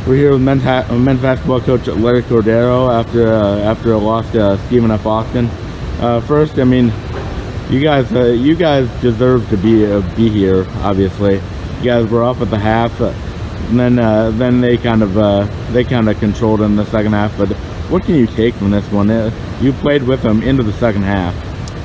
We're here with men's basketball coach Larry Cordaro after a loss to Stephen F. Austin. First, I mean, you guys deserve to be here. Obviously, you guys were up at the half, and then they kind of controlled in the second half. But what can you take from this one? You played with them into the second half.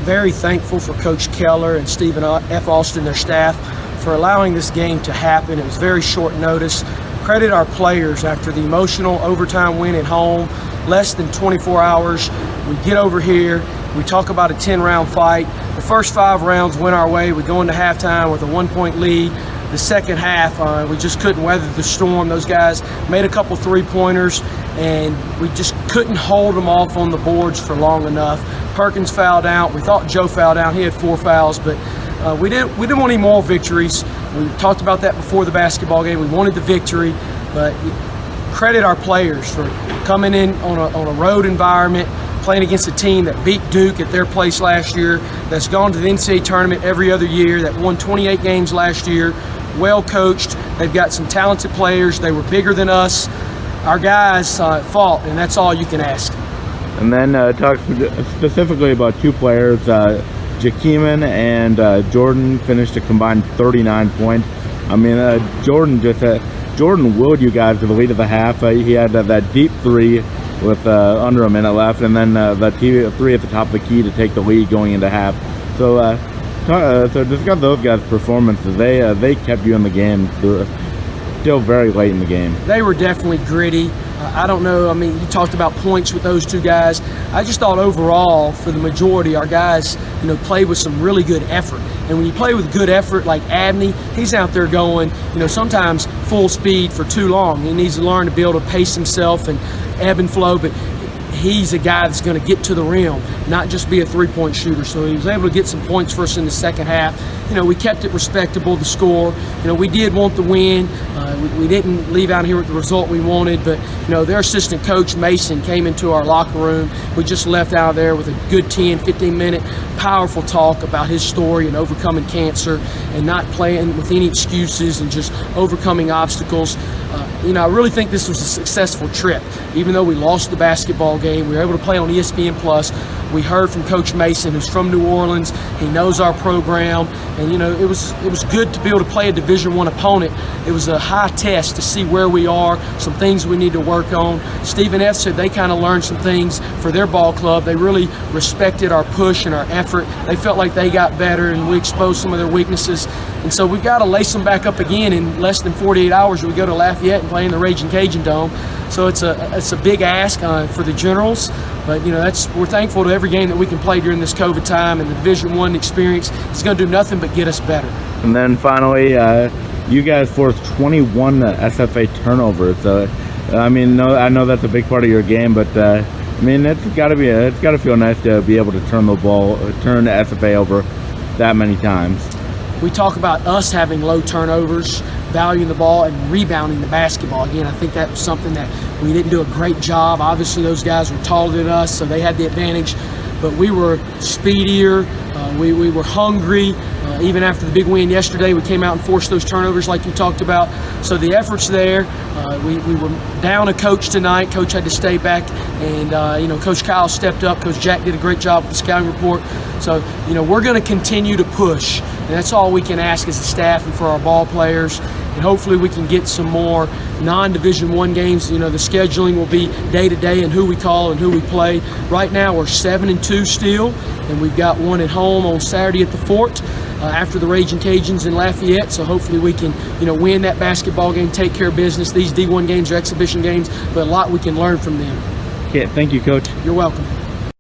Very thankful for Coach Keller and Stephen F. Austin, their staff, for allowing this game to happen. It was very short notice. Credit our players after the emotional overtime win at home, less than 24 hours. We get over here, we talk about a 10-round fight. The first 5 rounds went our way. We go into halftime with a 1-point lead. The second half, we just couldn't weather the storm. Those guys made a couple three-pointers, and we just couldn't hold them off on the boards for long enough. Perkins fouled out. We thought Joe fouled out. He had 4 fouls, but we didn't want any more victories. We talked about that before the basketball game. We wanted the victory, but credit our players for coming in on a road environment, playing against a team that beat Duke at their place last year, that's gone to the NCAA tournament every other year, that won 28 games last year, well coached. They've got some talented players. They were bigger than us. Our guys fought, and that's all you can ask. And then talk specifically about 2 players. Jakeeman and Jordan finished a combined 39 points. I mean, Jordan willed you guys to the lead of the half. He had that deep 3 with under a minute left, and then that 3 at the top of the key to take the lead going into half. So discuss those guys' performances. They kept you in the game still very late in the game. They were definitely gritty. I don't know, I mean, you talked about points with those 2 guys. I just thought overall, for the majority, our guys, played with some really good effort. And when you play with good effort like Abney, he's out there going, sometimes full speed for too long. He needs to learn to be able to pace himself and ebb and flow, but he's a guy that's going to get to the rim, not just be a three-point shooter. So he was able to get some points for us in the second half. We kept it respectable, the score. We did want the win. We didn't leave out here with the result we wanted, but, their assistant coach, Mason, came into our locker room. We just left out of there with a good 10, 15-minute powerful talk about his story and overcoming cancer and not playing with any excuses and just overcoming obstacles. I really think this was a successful trip. Even though we lost the basketball game, we were able to play on ESPN+. We heard from Coach Mason, who's from New Orleans. He knows our program, and it was good to be able to play a Division I opponent. It was a high test to see where we are, some things we need to work on. Stephen F. said they kind of learned some things for their ball club. They really respected our push and our effort. They felt like they got better, and we exposed some of their weaknesses. And so we've got to lace them back up again in less than 48 hours. We go to Lafayette and play in the Raging Cajun Dome. So it's a big ask for the Generals, but we're thankful to every game that we can play during this COVID time, and the Division I experience is going to do nothing but get us better. And then finally, you guys forced 21 SFA turnovers. I know that's a big part of your game, but it's got to feel nice to be able to turn the SFA over that many times. We talk about us having low turnovers, valuing the ball, and rebounding the basketball. Again, I think that was something that we didn't do a great job. Obviously, those guys were taller than us, so they had the advantage. But we were speedier. We were hungry. Even after the big win yesterday, we came out and forced those turnovers like you talked about. So the effort's there. We were down a coach tonight. Coach had to stay back, and Coach Kyle stepped up. Coach Jack did a great job with the scouting report. So we're going to continue to push, and that's all we can ask as a staff and for our ball players. And hopefully we can get some more non-Division I games. The scheduling will be day to day and who we call and who we play. Right now we're 7-2 still, and we've got one at home on Saturday at the Fort after the Raging Cajuns in Lafayette. So hopefully we can win that basketball game, take care of business. These D1 games are exhibition games, but a lot we can learn from them. Okay, thank you, Coach. You're welcome.